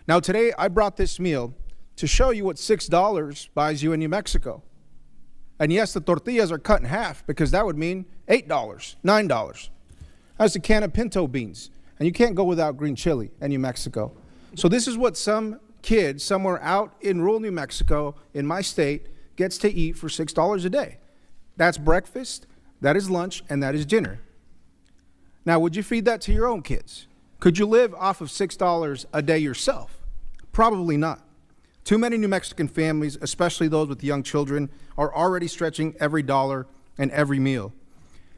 Now today I brought this meal to show you what $6 buys you in New Mexico. And yes, the tortillas are cut in half because that would mean $8, $9. That's a can of pinto beans. And you can't go without green chili in New Mexico. So this is what some kid somewhere out in rural New Mexico in my state gets to eat for $6 a day. That's breakfast, that is lunch, and that is dinner. Now, would you feed that to your own kids? Could you live off of $6 a day yourself? Probably not. Too many New Mexican families, especially those with young children, are already stretching every dollar and every meal.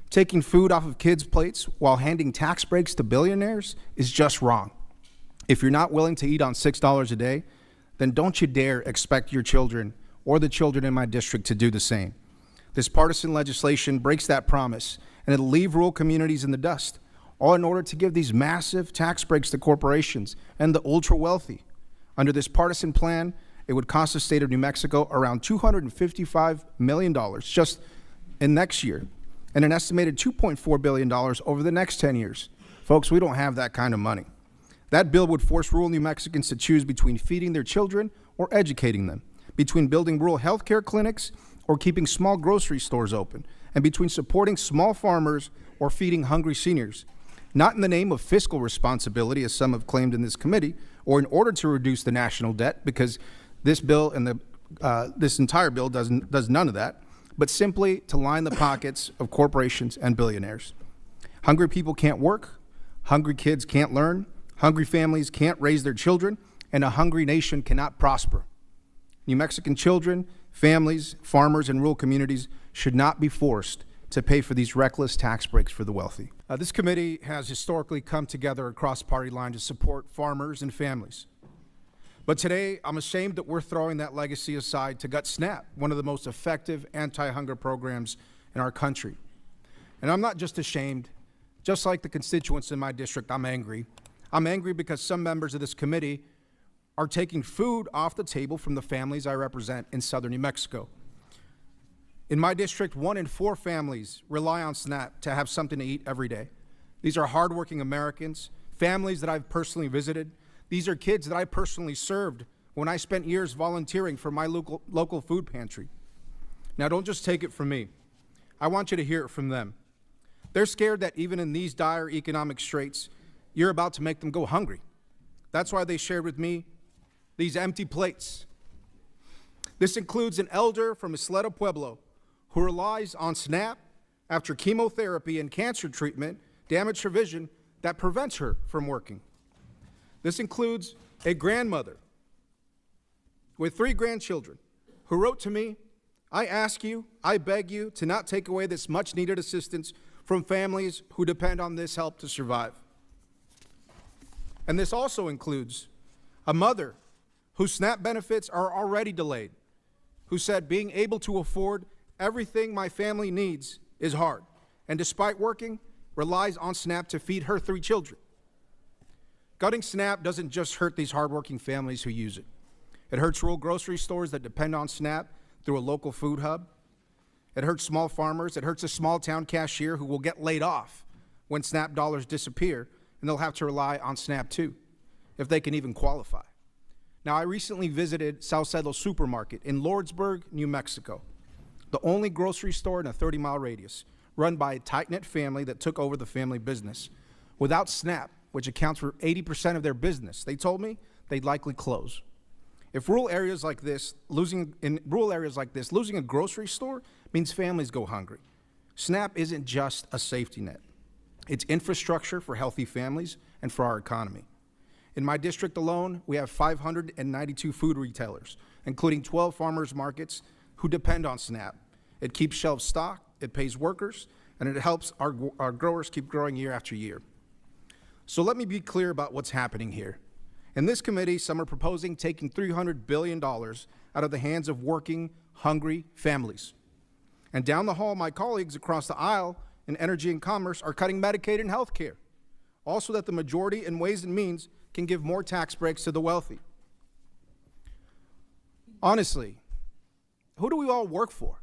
Taking food off of kids' plates while handing tax breaks to billionaires is just wrong. If you're not willing to eat on $6 a day, then don't you dare expect your children or the children in my district to do the same. This partisan legislation breaks that promise, and it'll leave rural communities in the dust, all in order to give these massive tax breaks to corporations and the ultra-wealthy. Under this partisan plan, it would cost the state of New Mexico around $255 million just in next year, and an estimated $2.4 billion over the next 10 years. Folks, we don't have that kind of money. That bill would force rural New Mexicans to choose between feeding their children or educating them, between building rural health care clinics or keeping small grocery stores open, and between supporting small farmers or feeding hungry seniors. Not in the name of fiscal responsibility, as some have claimed in this committee, or in order to reduce the national debt, because this bill and this entire bill does none of that, but simply to line the pockets of corporations and billionaires. Hungry people can't work, hungry kids can't learn, hungry families can't raise their children, and a hungry nation cannot prosper. New Mexican children, families, farmers, and rural communities should not be forced to pay for these reckless tax breaks for the wealthy. This committee has historically come together across party lines to support farmers and families. But today, I'm ashamed that we're throwing that legacy aside to gut SNAP, one of the most effective anti-hunger programs in our country. And I'm not just ashamed. Just like the constituents in my district, I'm angry. I'm angry because some members of this committee are taking food off the table from the families I represent in southern New Mexico. In my district, 1 in 4 families rely on SNAP to have something to eat every day. These are hardworking Americans, families that I've personally visited. These are kids that I personally served when I spent years volunteering for my local food pantry. Now, don't just take it from me. I want you to hear it from them. They're scared that even in these dire economic straits, you're about to make them go hungry. That's why they shared with me these empty plates. This includes an elder from Isleta Pueblo who relies on SNAP after chemotherapy and cancer treatment damaged her vision that prevents her from working. This includes a grandmother with 3 grandchildren who wrote to me, "I ask you, I beg you to not take away this much needed assistance from families who depend on this help to survive." And this also includes a mother whose SNAP benefits are already delayed, who said, "Being able to afford everything my family needs is hard, and despite working, relies on SNAP to feed her 3 children." Gutting SNAP doesn't just hurt these hardworking families who use it. It hurts rural grocery stores that depend on SNAP through a local food hub. It hurts small farmers. It hurts a small town cashier who will get laid off when SNAP dollars disappear, and they'll have to rely on SNAP too, if they can even qualify. Now, I recently visited Saucedo Supermarket in Lordsburg, New Mexico, the only grocery store in a 30-mile radius, run by a tight-knit family that took over the family business. Without SNAP, which accounts for 80% of their business, they told me they'd likely close. In rural areas like this, losing a grocery store means families go hungry. SNAP isn't just a safety net. It's infrastructure for healthy families and for our economy. In my district alone, we have 592 food retailers, including 12 farmers markets who depend on SNAP. It keeps shelves stocked, it pays workers, and it helps our growers keep growing year after year. So let me be clear about what's happening here. In this committee, some are proposing taking $300 billion out of the hands of working, hungry families. And down the hall, my colleagues across the aisle in Energy and Commerce are cutting Medicaid and health care, also that the majority in Ways and Means can give more tax breaks to the wealthy. Honestly, who do we all work for?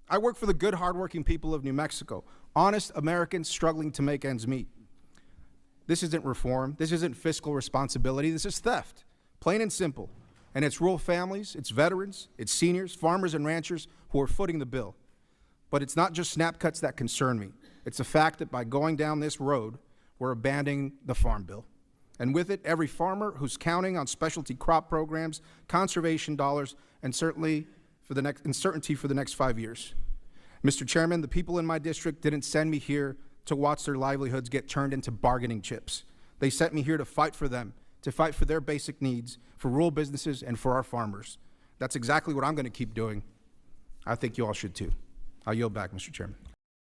I work for the good, hardworking people of New Mexico, honest Americans struggling to make ends meet. This isn't reform. This isn't fiscal responsibility. This is theft, plain and simple. And it's rural families, it's veterans, it's seniors, farmers and ranchers who are footing the bill. But it's not just snap cuts that concern me. It's the fact that by going down this road, we're abandoning the Farm Bill. And with it, every farmer who's counting on specialty crop programs, conservation dollars, and certainty for the next 5 years. Mr. Chairman, the people in my district didn't send me here to watch their livelihoods get turned into bargaining chips. They sent me here to fight for them, to fight for their basic needs, for rural businesses and for our farmers. That's exactly what I'm going to keep doing. I think you all should too. I'll yield back, Mr. Chairman.